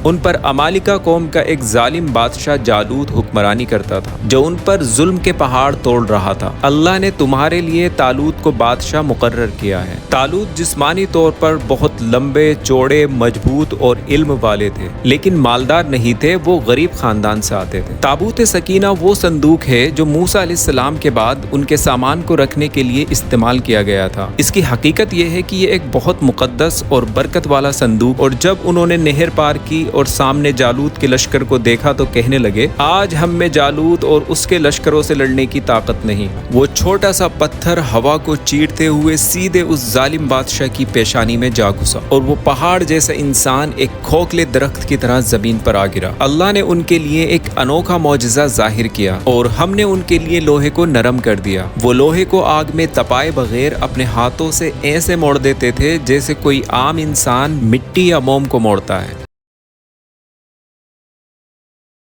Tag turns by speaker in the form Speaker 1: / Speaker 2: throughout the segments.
Speaker 1: ان پر امالکہ قوم کا ایک ظالم بادشاہ جالوت حکمرانی کرتا تھا جو ان پر ظلم کے پہاڑ توڑ رہا تھا۔ اللہ نے تمہارے لیے طالوت کو بادشاہ مقرر کیا ہے۔ طالوت جسمانی طور پر بہت لمبے چوڑے مضبوط اور علم والے تھے، لیکن مالدار نہیں تھے، وہ غریب خاندان سے آتے تھے۔ تابوت سکینہ وہ صندوق ہے جو موسیٰ علیہ السلام کے بعد ان کے سامان کو رکھنے کے لیے استعمال کیا گیا تھا۔ اس کی حقیقت یہ ہے کہ یہ ایک بہت مقدس اور برکت والا صندوق، اور جب انہوں نے نہر پار کی اور سامنے جالوت کے لشکر کو دیکھا تو کہنے لگے، آج ہم میں جالوت اور اس کے لشکروں سے لڑنے کی طاقت نہیں۔ وہ چھوٹا سا پتھر ہوا کو چیرتے ہوئے سیدھے اس ظالم بادشاہ کی پیشانی میں جا گھسا، اور وہ پہاڑ جیسا انسان ایک کھوکھلے درخت کی طرح زمین پر آ گرا۔ اللہ نے ان کے لیے ایک انوکھا معجزہ ظاہر کیا، اور ہم نے ان کے لیے لوہے کو نرم کر دیا۔ وہ لوہے کو آگ میں تپائے بغیر اپنے ہاتھوں سے ایسے موڑ دیتے تھے جیسے کوئی عام انسان مٹی یا موم کو موڑتا ہے۔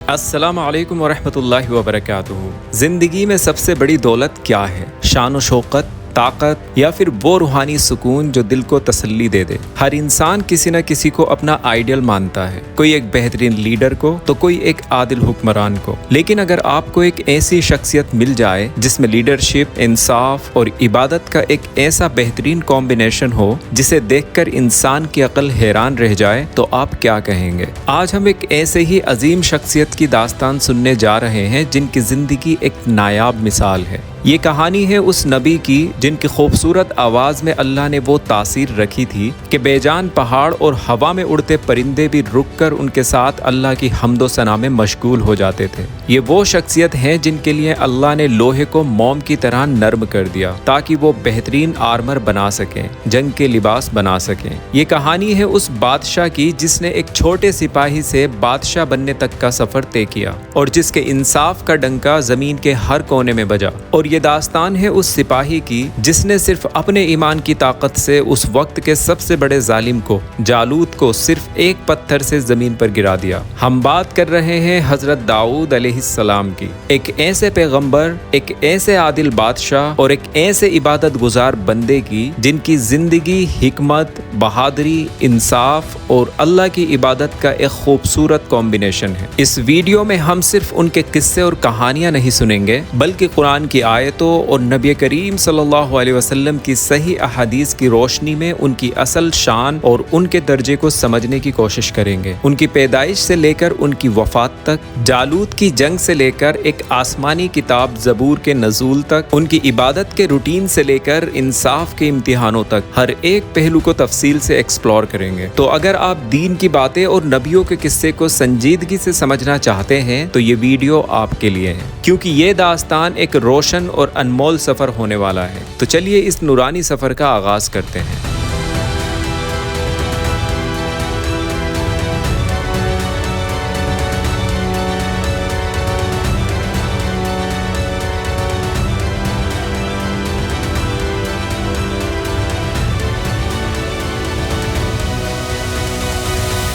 Speaker 1: السلام علیکم ورحمۃ اللہ وبرکاتہ۔ زندگی میں سب سے بڑی دولت کیا ہے؟ شان و شوکت، طاقت، یا پھر وہ روحانی سکون جو دل کو تسلی دے دے؟ ہر انسان کسی نہ کسی کو اپنا آئیڈیل مانتا ہے، کوئی ایک بہترین لیڈر کو تو کوئی ایک عادل حکمران کو۔ لیکن اگر آپ کو ایک ایسی شخصیت مل جائے جس میں لیڈرشپ، انصاف اور عبادت کا ایک ایسا بہترین کمبینیشن ہو جسے دیکھ کر انسان کی عقل حیران رہ جائے، تو آپ کیا کہیں گے؟ آج ہم ایک ایسے ہی عظیم شخصیت کی داستان سننے جا رہے ہیں جن کی زندگی ایک نایاب مثال ہے۔ یہ کہانی ہے اس نبی کی جن کی خوبصورت آواز میں اللہ نے وہ تاثیر رکھی تھی کہ بے جان پہاڑ اور ہوا میں اڑتے پرندے بھی رک کر ان کے ساتھ اللہ کی حمد و ثنا میں مشغول ہو جاتے تھے۔ یہ وہ شخصیت ہیں جن کے لیے اللہ نے لوہے کو موم کی طرح نرم کر دیا تاکہ وہ بہترین آرمر بنا سکیں، جنگ کے لباس بنا سکیں۔ یہ کہانی ہے اس بادشاہ کی جس نے ایک چھوٹے سپاہی سے بادشاہ بننے تک کا سفر طے کیا، اور جس کے انصاف کا ڈنکا زمین کے ہر کونے میں بجا۔ اور یہ داستان ہے اس سپاہی کی جس نے صرف اپنے ایمان کی طاقت سے اس وقت کے سب سے بڑے ظالم کو، جالوت کو، صرف ایک پتھر سے زمین پر گرا دیا۔ ہم بات کر رہے ہیں حضرت داؤد علیہ السلام کی، ایک ایسے پیغمبر، ایک ایسے عادل بادشاہ اور ایک ایسے عبادت گزار بندے کی جن کی زندگی حکمت، بہادری، انصاف اور اللہ کی عبادت کا ایک خوبصورت کمبینیشن ہے۔ اس ویڈیو میں ہم صرف ان کے قصے اور کہانیاں نہیں سنیں گے، بلکہ قرآن کی آیتوں اور نبی کریم صلی اللہ علیہ وسلم کی صحیح احادیث کی روشنی میں ان کی اصل شان اور ان کے درجے کو سمجھنے کی کوشش کریں گے۔ ان کی پیدائش سے لے کر ان کی وفات تک، جالوت کی جنگ سے لے کر ایک آسمانی کتاب زبور کے نزول تک، ان کی عبادت کے روٹین سے لے کر انصاف کے امتحانوں تک، ہر ایک پہلو کو تفصیل سے ایکسپلور کریں گے۔ تو اگر آپ دین کی باتیں اور نبیوں کے قصے کو سنجیدگی سے سمجھنا چاہتے ہیں تو یہ ویڈیو آپ کے لیے ہے، کیونکہ یہ داستان ایک روشن اور انمول سفر ہونے والا ہے۔ تو چلیے اس نورانی سفر کا آغاز کرتے ہیں۔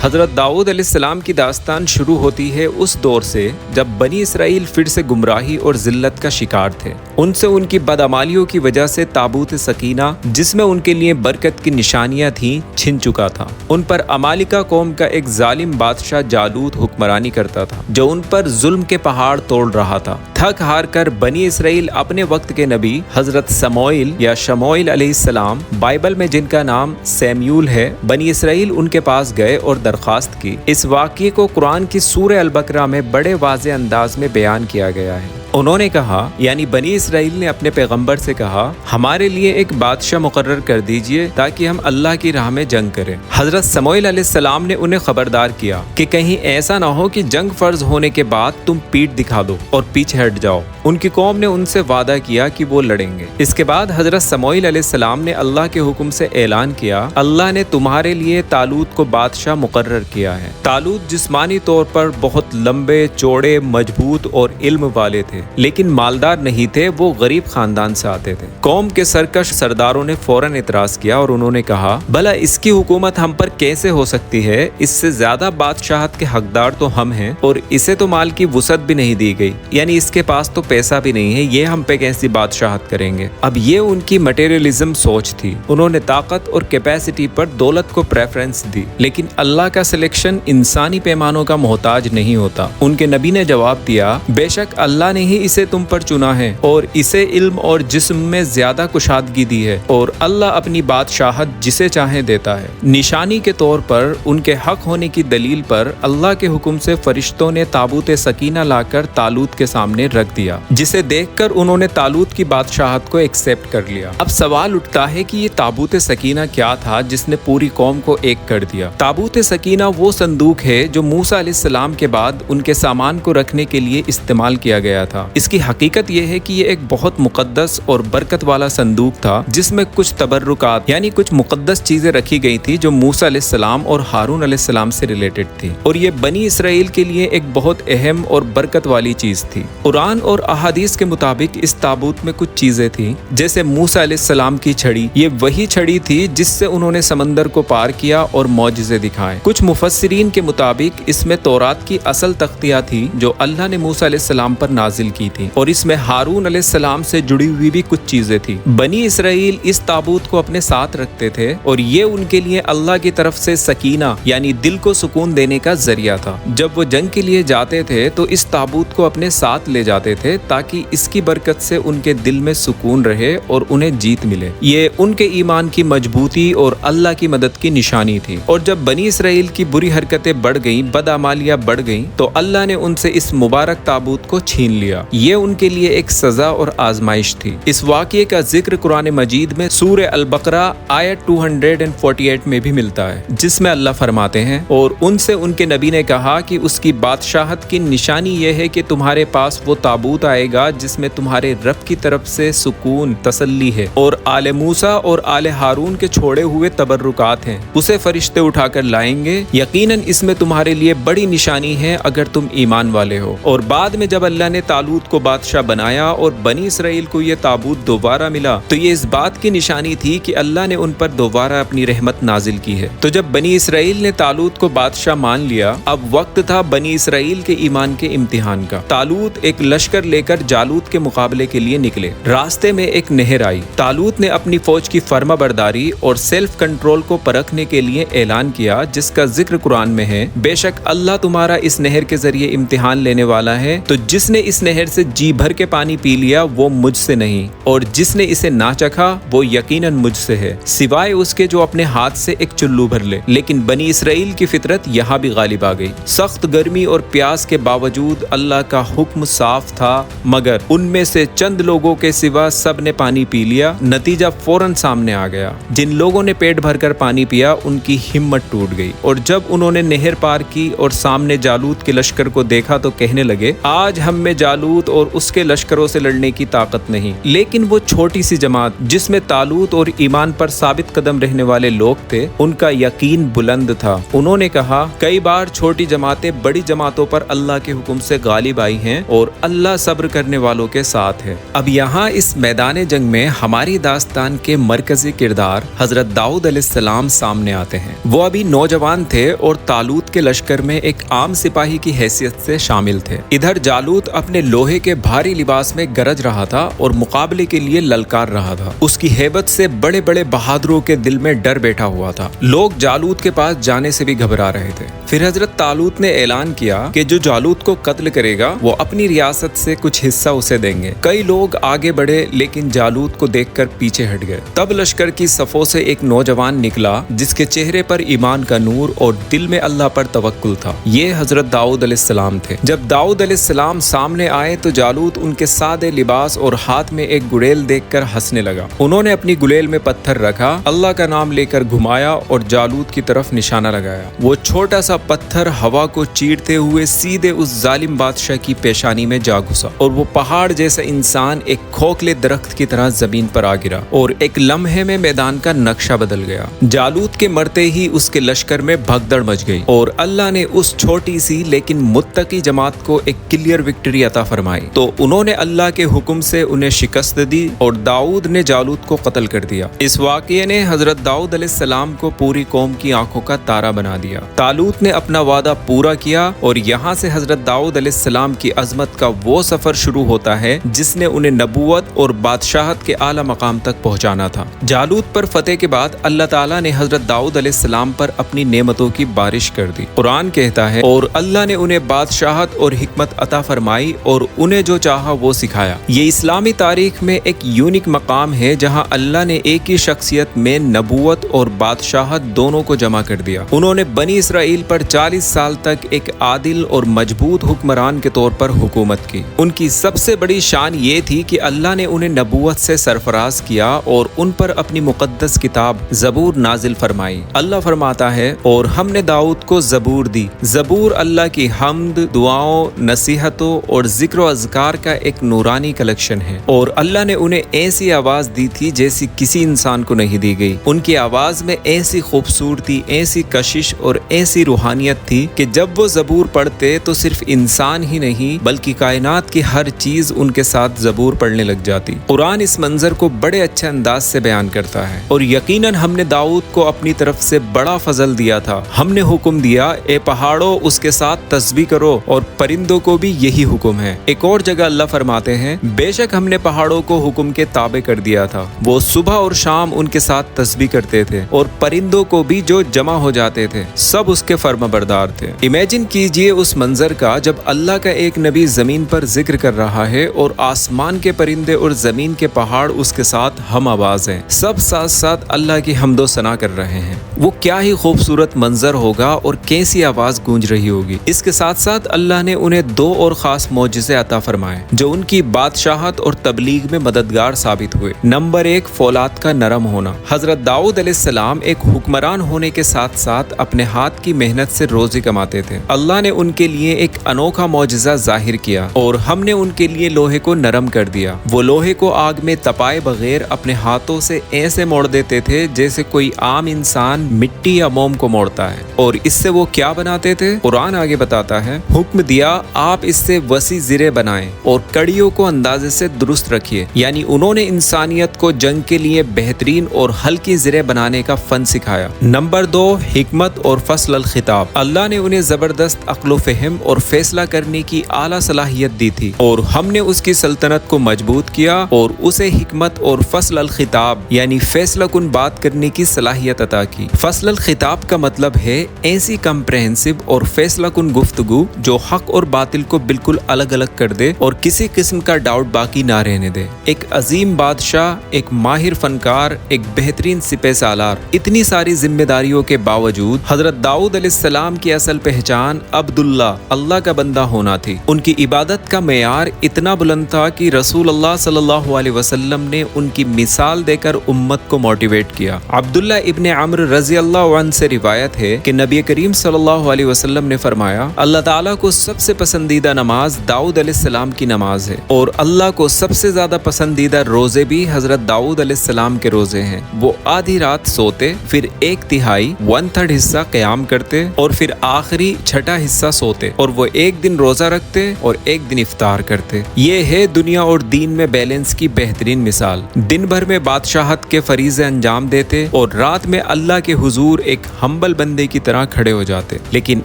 Speaker 1: حضرت داؤد علیہ السلام کی داستان شروع ہوتی ہے اس دور سے جب بنی اسرائیل پھر سے گمراہی اور ذلت کا شکار تھے۔ ان سے ان کی بدعمالیوں کی وجہ سے تابوت سکینہ، جس میں ان کے لیے برکت کی نشانیاں تھیں، چھن چکا تھا۔ ان پر امالکہ قوم کا ایک ظالم بادشاہ جالوت حکمرانی کرتا تھا جو ان پر ظلم کے پہاڑ توڑ رہا تھا۔ تھک ہار کر بنی اسرائیل اپنے وقت کے نبی حضرت سموئیل یا شموئیل علیہ السلام، بائبل میں جن کا نام سیمیول ہے، بنی اسرائیل ان کے پاس گئے اور درخواست کی۔ اس واقعے کو قرآن کی سورہ البقرہ میں بڑے واضح انداز میں بیان کیا گیا ہے۔ انہوں نے کہا، یعنی بنی اسرائیل نے اپنے پیغمبر سے کہا، ہمارے لیے ایک بادشاہ مقرر کر دیجئے تاکہ ہم اللہ کی راہ میں جنگ کریں۔ حضرت سموئیل علیہ السلام نے انہیں خبردار کیا کہ کہیں ایسا نہ ہو کہ جنگ فرض ہونے کے بعد تم پیٹھ دکھا دو اور پیچھے ہٹ جاؤ۔ ان کی قوم نے ان سے وعدہ کیا کہ وہ لڑیں گے۔ اس کے بعد حضرت سموئیل علیہ السلام نے اللہ کے حکم سے اعلان کیا، اللہ نے تمہارے لیے طالوت کو بادشاہ مقرر کیا ہے۔ طالوت جسمانی طور پر بہت لمبے چوڑے مضبوط اور علم والے تھے، لیکن مالدار نہیں تھے، وہ غریب خاندان سے آتے تھے۔ قوم کے سرکش سرداروں نے فوراً اعتراض کیا اور انہوں نے کہا، بھلا اس کی حکومت ہم پر کیسے ہو سکتی ہے؟ اس سے زیادہ بادشاہت کے حقدار تو ہم ہیں، اور اسے تو مال کی وسعت بھی نہیں دی گئی، یعنی اس کے پاس تو پیسہ بھی نہیں ہے، یہ ہم پہ کیسی بادشاہت کریں گے؟ اب یہ ان کی مٹیریلزم سوچ تھی۔ انہوں نے طاقت اور کیپیسٹی پر دولت کو پریفرنس دی، لیکن اللہ का सिलेक्शन इंसानी पैमानों का मोहताज नहीं होता। उनके नबी ने जवाब दिया, बेशक अल्लाह ने ही इसे तुम पर चुना है और इसे इल्म और जिस्म में ज्यादा कुशादगी दी है और अल्लाह अपनी बादशाहत जिसे चाहे देता है। निशानी के तौर पर उनके हक होने की दलील पर अल्लाह के हुक्म से फरिश्तों ने ताबूत सकीना लाकर तालूत के सामने रख दिया, जिसे देखकर उन्होंने तालूत की बादशाहत को एक्सेप्ट कर लिया। अब सवाल उठता है कि ये ताबूत सकीना क्या था जिसने पूरी कौम को एक कर दिया। ताबूत सकीना वो संदूक है जो मूसा अलैहिस्सलाम के बाद उनके सामान को रखने के लिए इस्तेमाल किया गया था। इसकी हकीकत यह है कि ये एक बहुत मुकद्दस और बरकत वाला संदूक था जिसमें कुछ तबर्रुकात यानी कुछ मुकद्दस चीजें रखी गई थी जो मूसा अलैहिस्सलाम और हारून अलैहिस्सलाम से रिलेटेड थी और ये बनी इसराइल के लिए एक बहुत अहम और बरकत वाली चीज थी। कुरान और अहादीस के मुताबिक इस ताबूत में कुछ चीजें थी, जैसे मूसा अलैहिस्सलाम की छड़ी, ये वही छड़ी थी जिससे उन्होंने समंदर को पार किया और मौजिज़े दिखाए। कुछ मुफस्सिरीन के मुताबिक इसमें तौरात की असल तख्तियाँ थी जो अल्लाह ने मूसा अलैहिस्सलाम पर नाजिल की थी और इसमें हारून अलैहिस्सलाम से जुड़ी हुई भी कुछ चीजें थी। बनी इसराइल इस ताबूत को अपने साथ रखते थे और ये उनके लिए अल्लाह की तरफ से सकीना यानी दिल को सुकून देने का जरिया था। जब वो जंग के लिए जाते थे तो इस ताबूत को अपने साथ ले जाते थे ताकि इसकी बरकत से उनके दिल में सुकून रहे और उन्हें जीत मिले। ये उनके ईमान की मजबूती और अल्लाह की मदद की निशानी थी। और जब बनी इसराइल की बुरी हरकतें बढ़ गईं, बदअमालियां बढ़ गईं, तो अल्लाह ने उनसे इस मुबारक ताबूत को छीन लिया। ये उनके लिए एक सजा और आजमाइश थी। इस वाक़ये का जिक्र कुरान मजीद में सूरह अल-बकरा आयत 248 में भी मिलता है, जिसमें अल्लाह फरमाते हैं, और उनसे उनके नबी ने कहा कि उसकी बादशाहत की निशानी यह है कि तुम्हारे पास वो ताबूत आएगा जिसमें तुम्हारे रब की तरफ से सुकून, तसल्ली है और आले मूसा और आले हारून के छोड़े हुए तबर्रुकात हैं, उसे फरिश्ते उठाकर लाएंगे। यकीनन इसमें तुम्हारे लिए बड़ी निशानी है अगर तुम ईमान वाले हो। और बाद में जब अल्लाह ने तालूत को बादशाह बनाया और बनी इसराइल को ये ताबूत दोबारा मिला तो ये इस बात की निशानी थी कि अल्लाह ने उन पर दोबारा अपनी रहमत नाजिल की है। तो जब बनी इसराइल ने तालूत को बादशाह मान लिया, अब वक्त था बनी इसराइल के ईमान के इम्तिहान का। तालूत एक लश्कर लेकर जालूत के मुकाबले के लिए निकले। रास्ते में एक नहर आई। तालूत ने अपनी फौज की फर्माबरदारी और सेल्फ कंट्रोल को परखने के लिए ऐलान किया, जिसका जिक्र कुरान में है, बेशक अल्लाह तुम्हारा इस नहर के जरिए इम्तिहान लेने वाला है, तो जिसने इस नहर से जी भर के पानी पी लिया वो मुझसे नहीं, और जिसने इसे ना चखा वो यकीनन मुझसे है, सिवाय उसके जो अपने हाथ से एक चुल्लू भर ले। लेकिन बनी इसराइल की फितरत यहाँ भी गालिब आ गई। सख्त गर्मी और प्यास के बावजूद अल्लाह का हुक्म साफ था, मगर उनमें से चंद लोगों के सिवा सब ने पानी पी लिया। नतीजा फौरन सामने आ गया। जिन लोगों ने पेट भरकर पानी पिया उनकी हिम्मत टूट गई, और जब उन्होंने नहर पार की और सामने जालूत के लश्कर को देखा तो कहने लगे, आज हम में जालूत और उसके लश्करों से लड़ने की ताकत नहीं। लेकिन वो छोटी सी जमात जिसमें तालूत और ईमान पर साबित कदम रहने वाले लोग थे, उनका यकीन बुलंद था। उन्होंने कहा, कई बार छोटी जमातें बड़ी जमातों पर अल्लाह के हुक्म से गालिब आई हैं और अल्लाह सब्र करने वालों के साथ है। अब यहाँ इस मैदान जंग में हमारी दास्तान के मरकजी किरदार हजरत दाऊद अलैहिस्सलाम सामने आते हैं। वो अभी नौजवान थे और तालूत के लश्कर में एक आम सिपाही की हैसियत से शामिल थे। इधर जालूत अपने लोहे के भारी लिबास में गरज रहा था और मुकाबले के लिए ललकार रहा था। उसकी हैबत से बड़े बड़े बहादुरों के दिल में डर बैठा हुआ था। लोग जालूत के पास जाने से भी घबरा रहे थे। फिर हजरत तालूत ने ऐलान किया कि जो जालूत को कत्ल करेगा वो अपनी रियासत से कुछ हिस्सा उसे देंगे। कई लोग आगे बढ़े लेकिन जालूत को देखकर पीछे हट गए। तब लश्कर की सफों से एक नौजवान निकला जिसके चेहरे पर ईमान का नूर और दिल में अल्लाह पर तवक्कुल था। ये हजरत दाऊद अलैहिस्सलाम थे। जब दाऊद अलैहिस्सलाम सामने आए तो जालूत उनके सादे लिबास और हाथ में एक गुड़ेल देखकर हंसने लगा। उन्होंने अपनी गुड़ेल में पत्थर रखा, अल्लाह का नाम लेकर घुमाया और जालूत की तरफ निशाना लगाया। वो छोटा सा पत्थर हवा को चीरते हुए सीधे उस जालिम बादशाह की पेशानी में जा घुसा और वो पहाड़ जैसा इंसान एक खोखले दरख्त की तरह जमीन पर आ गिरा और एक लम्हे में मैदान का नक्शा बदल गया। जालूत के मरते ही उसके लश्कर में भगदड़ मच गई और अल्लाह ने उस छोटी सी लेकिन मुत्तकी जमात को एक क्लियर विक्ट्री अता फरमाई। तो उन्होंने अल्लाह के हुक्म से उन्हें शिकस्त दी और दाऊद ने जालूत को कत्ल कर दिया। इस वाक़ये ने हजरत दाऊद अलैहिस्सलाम को पूरी कौम की आंखों का तारा बना दिया। तालूत ने अपना वादा पूरा किया और यहाँ से हजरत दाऊद अलैहिस्सलाम की अजमत का वो सफर शुरू होता है जिसने उन्हें नबूवत और बादशाहत के आला मकाम तक पहुँचाना था। जालूत पर फतेह के बाद अल्लाह ताला ने हजरत दाऊद अलैहिस्सलाम पर अपनी نعمتوں کی بارش کر دی۔ قرآن کہتا ہے اور اللہ نے انہیں بادشاہت اور حکمت عطا فرمائی اور انہیں جو چاہا وہ سکھایا۔ یہ اسلامی تاریخ میں ایک یونیک مقام ہے جہاں اللہ نے ایک ہی شخصیت میں نبوت اور بادشاہت دونوں کو جمع کر دیا۔ انہوں نے بنی اسرائیل پر 40 سال تک ایک عادل اور مضبوط حکمران کے طور پر حکومت کی۔ ان کی سب سے بڑی شان یہ تھی کہ اللہ نے انہیں نبوت سے سرفراز کیا اور ان پر اپنی مقدس کتاب زبور نازل فرمائی۔ اللہ فرماتا ہے اور ہم نے داؤد کو زبور دی۔ زبور اللہ کی حمد، دعاؤں، نصیحتوں اور ذکر و اذکار کا ایک نورانی کلیکشن ہے، اور اللہ نے انہیں ایسی آواز دی تھی جیسی کسی انسان کو نہیں دی گئی۔ ان کی آواز میں ایسی خوبصورتی، ایسی کشش اور ایسی روحانیت تھی کہ جب وہ زبور پڑھتے تو صرف انسان ہی نہیں بلکہ کائنات کی ہر چیز ان کے ساتھ زبور پڑھنے لگ جاتی۔ قرآن اس منظر کو بڑے اچھے انداز سے بیان کرتا ہے، اور یقیناً ہم نے داؤد کو اپنی طرف سے بڑا فضل دیا تھا۔ ہم نے حکم دیا اے پہاڑوں اس کے ساتھ تسبیح کرو، اور پرندوں کو بھی یہی حکم ہے۔ ایک اور جگہ اللہ فرماتے ہیں بے شک ہم نے پہاڑوں کو حکم کے تابع کر دیا تھا، وہ صبح اور شام ان کے ساتھ تسبیح کرتے تھے، اور پرندوں کو بھی جو جمع ہو جاتے تھے سب اس کے فرما بردار تھے۔ امیجن کیجئے اس منظر کا جب اللہ کا ایک نبی زمین پر ذکر کر رہا ہے اور آسمان کے پرندے اور زمین کے پہاڑ اس کے ساتھ ہم آواز ہیں، سب ساتھ ساتھ اللہ کی حمد و ثنا کر رہے ہیں۔ وہ کیا ہی خوبصورت منظر ہوگا اور کیسی آواز گونج رہی ہوگی۔ اس کے ساتھ ساتھ اللہ نے انہیں دو اور خاص معجزے عطا فرمائے جو ان کی بادشاہت اور تبلیغ میں مددگار ثابت ہوئے۔ نمبر 1، فولاد کا نرم ہونا۔ حضرت داؤد علیہ السلام ایک حکمران ہونے کے ساتھ ساتھ اپنے ہاتھ کی محنت سے روزی کماتے تھے۔ اللہ نے ان کے لیے ایک انوکھا معجزہ ظاہر کیا اور ہم نے ان کے لیے لوہے کو نرم کر دیا۔ وہ لوہے کو آگ میں تپائے بغیر اپنے ہاتھوں سے ایسے موڑ دیتے تھے جیسے کوئی عام انسان مٹی یا موم کو موڑتا ہے، اور اس سے وہ کیا بناتے تھے؟ قرآن آگے بتاتا ہے حکم دیا آپ اس سے وسیع زرے بنائیں اور کڑیوں کو اندازے سے درست رکھیے، یعنی انہوں نے انسانیت کو جنگ کے لیے بہترین اور ہلکی زرے بنانے کا فن سکھایا۔ نمبر 2، حکمت اور فصل الخطاب۔ اللہ نے انہیں زبردست عقل و فہم اور فیصلہ کرنے کی اعلیٰ صلاحیت دی تھی، اور ہم نے اس کی سلطنت کو مضبوط کیا اور اسے حکمت اور فصل الخطاب یعنی فیصلہ کن بات کرنے کی صلاحیت عطا کی۔ فصل الخطاب کا مطلب ہے ایسی کمپریہنسو اور فیصلہ کن گفتگو جو حق اور باطل کو بالکل الگ الگ کر دے اور کسی قسم کا ڈاؤٹ باقی نہ رہنے دے۔ ایک عظیم بادشاہ، ایک ماہر فنکار، ایک بہترین سپہ سالار، اتنی ساری ذمہ داریوں کے باوجود حضرت داؤد علیہ السلام کی اصل پہچان عبداللہ، اللہ کا بندہ ہونا تھی۔ ان کی عبادت کا معیار اتنا بلند تھا کہ رسول اللہ صلی اللہ علیہ وسلم نے ان کی مثال دے کر امت کو موٹیویٹ کیا۔ عبداللہ ابن عمرو رضی اللہ عنہ سے روایت ہے کہ نبی کریم صلی اللہ علیہ وسلم نے فرمایا اللہ تعالیٰ کو سب سے پسندیدہ نماز داؤد علیہ السلام کی نماز ہے، اور اللہ کو سب سے زیادہ پسندیدہ روزے بھی حضرت داؤد علیہ السلام کے روزے ہیں۔ وہ آدھی رات سوتے، پھر 1/3 1/3 حصہ قیام کرتے، اور پھر آخری 1/6 حصہ سوتے، اور وہ ایک دن روزہ رکھتے اور ایک دن افطار کرتے۔ یہ ہے دنیا اور دین میں بیلنس کی بہترین مثال۔ دن بھر میں بادشاہت کے فریضے انجام دیتے اور رات میں اللہ کے حضور ایک ہمبل بندے کی طرح کھڑے ہو جاتے، لیکن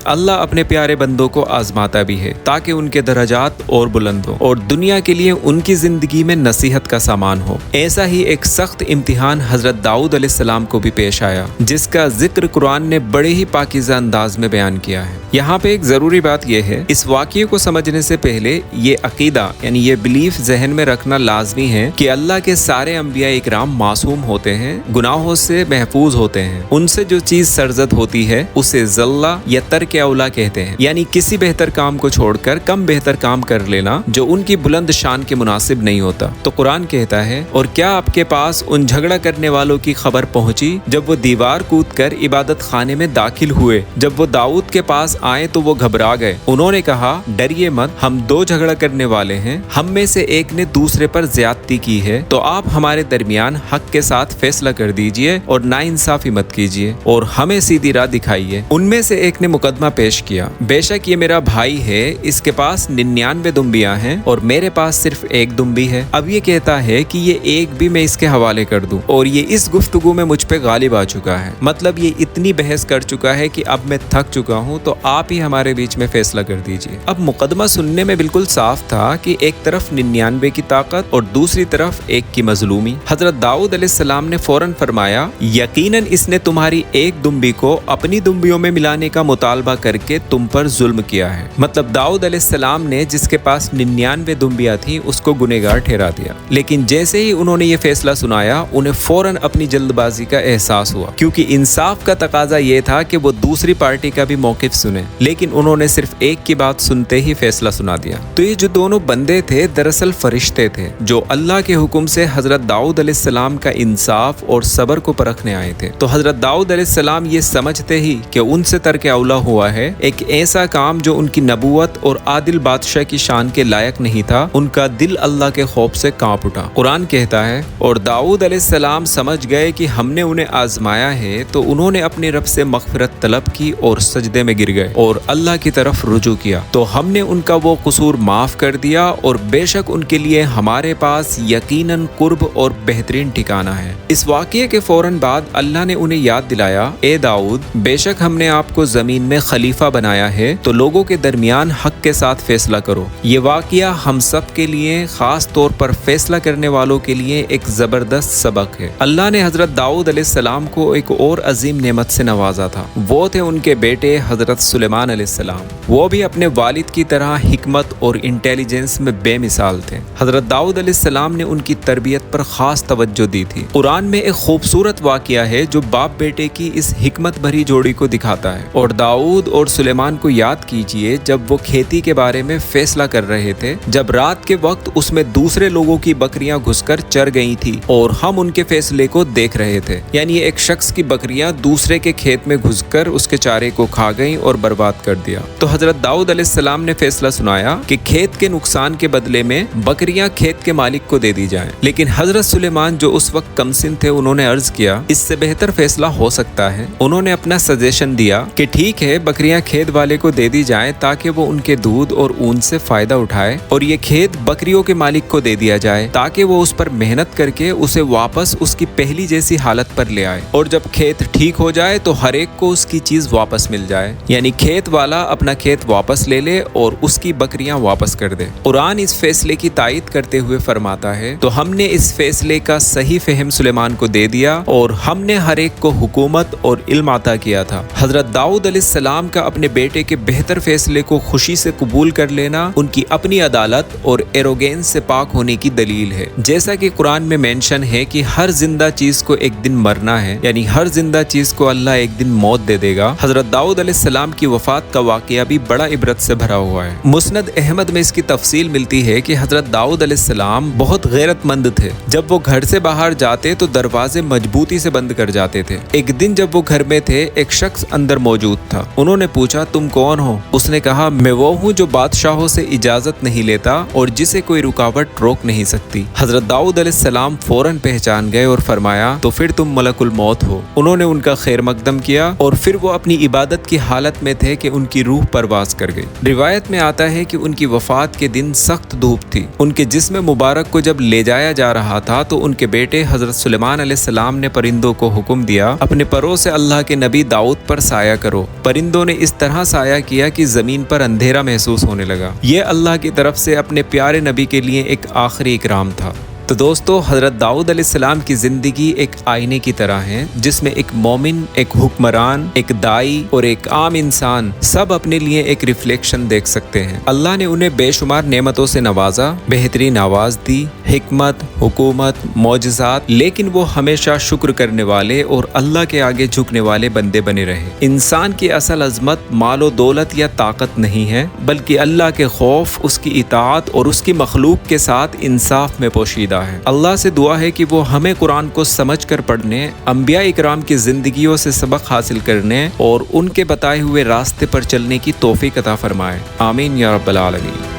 Speaker 1: اللہ اپنے پیارے بندوں کو آزماتا بھی ہے تاکہ ان کے درجات اور بلند ہو اور دنیا کے لیے ان کی زندگی میں نصیحت کا سامان ہو۔ ایسا ہی ایک سخت امتحان حضرت داؤد علیہ السلام کو بھی پیش آیا، جس کا ذکر قرآن نے بڑے ہی پاکیزہ انداز میں بیان کیا ہے۔ یہاں پہ ایک ضروری بات یہ ہے، اس واقعے کو سمجھنے سے پہلے یہ عقیدہ یعنی یہ بلیف ذہن میں رکھنا لازمی ہے کہ اللہ کے سارے انبیاء اکرام معصوم ہوتے ہیں، گناہوں سے محفوظ ہوتے ہیں۔ ان سے جو چیز سرزد ہوتی ہے اسے زلہ یا ترک اولا کہتے ہیں، یعنی کسی بہتر کام کو چھوڑ کر کم بہتر کام کر لینا جو ان کی بلند شان کے مناسب نہیں ہوتا۔ تو قرآن کہتا ہے اور کیا آپ کے پاس ان جھگڑا کرنے والوں کی خبر پہنچی جب وہ دیوار کود کر عبادت خانے میں داخل ہوئے؟ جب وہ داؤد کے پاس آئے تو وہ گھبرا گئے، انہوں نے کہا ڈریے مت، ہم 2 جھگڑا کرنے والے ہیں، ہم میں سے ایک نے دوسرے پر زیادتی کی ہے، تو آپ ہمارے درمیان حق کے ساتھ فیصلہ کر دیجئے اور ناانصافی مت کیجئے اور ہمیں سیدھی راہ دکھائیے۔ ان میں سے ایک نے مقدمہ پیش کیا، بے شک یہ میرا بھائی ہے، اس کے پاس 99 دمبیاں ہیں اور میرے پاس صرف 1 دمبی ہے، اب یہ کہتا ہے کہ یہ ایک بھی میں اس کے حوالے کر دوں، اور یہ اس گفتگو میں مجھ پہ غالب آ چکا ہے، مطلب یہ اتنی بحث کر چکا ہے کہ اب میں تھک چکا ہوں، تو آپ ہی ہمارے بیچ میں فیصلہ کر دیجئے۔ اب مقدمہ سننے میں بالکل صاف تھا کہ ایک طرف 99 کی طاقت اور دوسری طرف 1 کی مظلومی۔ حضرت داؤد علیہ السلام نے فوراً فرمایا یقیناً اس نے تمہاری 1 دمبی کو अपनी दुम्बियों में मिलाने का मुतालबा करके तुम पर जुल्म किया है। मतलब दाऊद अलैहिस्सलाम ने जिसके पास 99 दुम्बियां थी उसको गुनहगार ठहरा दिया, लेकिन जैसे ही उन्होंने ये फैसला सुनाया उन्हें फौरन अपनी जल्दबाजी का एहसास हुआ, क्योंकि इंसाफ का तकाजा ये था कि वो दूसरी पार्टी का भी मौकिफ सुने, लेकिन उन्होंने सिर्फ एक की बात सुनते ही फैसला सुना दिया। तो ये जो दोनों बंदे थे दरअसल फरिश्ते थे जो अल्लाह के हुक्म से हजरत दाऊद अलैहिस्सलाम का इंसाफ और सब्र को परखने आए थे। तो हजरत दाऊद अलैहिस्सलाम ये समझते ही कि उनसे तर्क औला हुआ है एक ऐसा काम जो उनकी नबूवत और आदिल बादशाह की शान के लायक नहीं था, उनका दिल अल्लाह के खौफ से कांप उठा। कुरान कहता है, और दाऊद अलैहिस्सलाम समझ गए कि हमने उन्हें आजमाया है तो उन्होंने अपने रब से मगफिरत तलब की और सजदे में गिर गए और अल्लाह की तरफ रुजू किया, तो हमने उनका वो कसूर माफ कर दिया और बेशक उनके लिए हमारे पास यकीनन कुर्ब और बेहतरीन ठिकाना है। इस वाक़ये के फौरन बाद अल्लाह ने उन्हें याद दिलाया, ए दाऊद, बेशक हमने आपको जमीन में खलीफा बनाया है तो लोगों के दरमियान हक के साथ फैसला करो। ये वाक़या हम सब के लिए, खास तौर पर फैसला करने वालों के लिए एक जबरदस्त सबक है। अल्लाह ने हजरत दाऊद अलैहिस्सलाम को एक और अजीम नेमत से नवाजा था, वो थे उनके बेटे हजरत सुलेमान अलैहिस्सलाम। वो भी अपने वालिद की तरह हिकमत और इंटेलिजेंस में बेमिसाल थे। हजरत दाऊद अलैहिस्सलाम ने उनकी तरबियत पर खास तवज्जो दी थी। कुरान में एक खूबसूरत वाक़या है जो बाप बेटे की इस हिकमत भरी जोड़ी को दिखाता है। और दाऊद और सुलेमान को याद कीजिए जब वो खेती के बारे में फैसला कर रहे थे, जब रात के वक्त उसमें दूसरे लोगों की बकरियां घुसकर चर गई थी और हम उनके फैसले को देख रहे थे। यानी एक शख्स की बकरियां दूसरे के खेत में घुसकर उसके चारे को खा गईं और बर्बाद कर दिया। तो हजरत दाऊद अलैहिस्सलाम ने फैसला सुनाया कि खेत के नुकसान के बदले में बकरियां खेत के मालिक को दे दी जाएं। लेकिन हजरत सुलेमान जो उस वक्त कमसिन थे, उन्होंने अर्ज किया, इससे बेहतर फैसला हो सकता है। उन्होंने अपना सजेशन दिया कि ठीक है, बकरियां खेत वाले को दे दी जाएं ताकि वो उनके दूध और ऊन से फायदा उठाए, और ये खेत बकरियों के मालिक को दे दिया जाए ताकि वो उस पर मेहनत करके उसे वापस उसकी पहली जैसी हालत पर ले आए, और जब खेत ठीक हो जाए तो हर एक को उसकी चीज वापस मिल जाए। यानी खेत वाला अपना खेत वापस ले ले और उसकी बकरियां वापस कर दे। कुरान इस फैसले की तायीद करते हुए फरमाता है, तो हमने इस फैसले का सही फहम सुलेमान को दे दिया और हमने हर एक को हुकूमत और इल्म अता किया था। हजरत दाऊद अलैहिस्सलाम का अपने बेटे के बेहतर फैसले को खुशी से कबूल कर लेना उनकी अपनी अदालत और एरोगेंस से पाक होने की दलील है। जैसा कि कुरान में मेंशन है कि हर जिंदा चीज को एक दिन मरना है, यानी हर जिंदा चीज को अल्लाह एक दिन मौत दे देगा। हजरत दाऊद अलैहिस्सलाम की वफात का वाकया भी बड़ा इबरत से भरा हुआ है। मुस्नद अहमद में इसकी तफसील मिलती है कि हजरत दाऊद अलैहिस्सलाम बहुत गैरतमंद थे। जब वो घर से बाहर जाते तो दरवाजे मजबूती से बंद कर जाते थे। एक दिन जब वो घर में थे, एक शख्स अंदर मौजूद था। उन्होंने पूछा, तुम कौन हो? उसने कहा, मैं वो हूँ जो बादशाहों से इजाजत नहीं लेता और जिसे कोई रुकावट रोक नहीं सकती। हजरत दाऊद अलैहिस्सलाम फौरन पहचान गए और फरमाया, तो फिर तुम मलकुल मौत हो। उन्होंने उनका खैर मकदम किया और फिर वो अपनी इबादत की हालत में थे कि उनकी रूह परवाज कर गई। रिवायत में आता है कि उनकी वफात के दिन सख्त धूप थी। उनके जिस्म मुबारक को जब ले जाया जा रहा था तो उनके बेटे हजरत सुलेमान अलैहिस्सलाम ने परिंदों को हुक्म दिया, अपने परों से अल्लाह के नबी दाऊद पर साया करो। परिंदों ने इस तरह साया किया कि जमीन पर अंधेरा महसूस होने लगा। ये अल्लाह की तरफ से अपने प्यारे नबी के लिए एक आखिरी इकराम था। तो दोस्तों, हज़रत दाऊद अलैहिस्सलाम की ज़िंदगी एक आईने की तरह है, जिसमें एक मोमिन, एक हुक्मरान, एक दाई और एक आम इंसान सब अपने लिए एक रिफ्लेक्शन देख सकते हैं। अल्लाह ने उन्हें बेशुमार नेमतों से नवाजा, बेहतरीन आवाज़ दी, हिकमत, हुकूमत, मौजज़ात, लेकिन वो हमेशा शुक्र करने वाले और अल्लाह के आगे झुकने वाले बंदे बने रहे। इंसान की असल अजमत मालो दौलत या ताकत नहीं है, बल्कि अल्लाह के खौफ, उसकी इताअत और उसकी मखलूक के साथ इंसाफ में पोशीदा है। अल्लाह से दुआ है कि वो हमें कुरान को समझ कर पढ़ने, अंबिया इकराम की जिंदगियों से सबक हासिल करने और उनके बताए हुए रास्ते पर चलने की तौफीक अता फरमाए। आमीन या रब्बल आलमीन।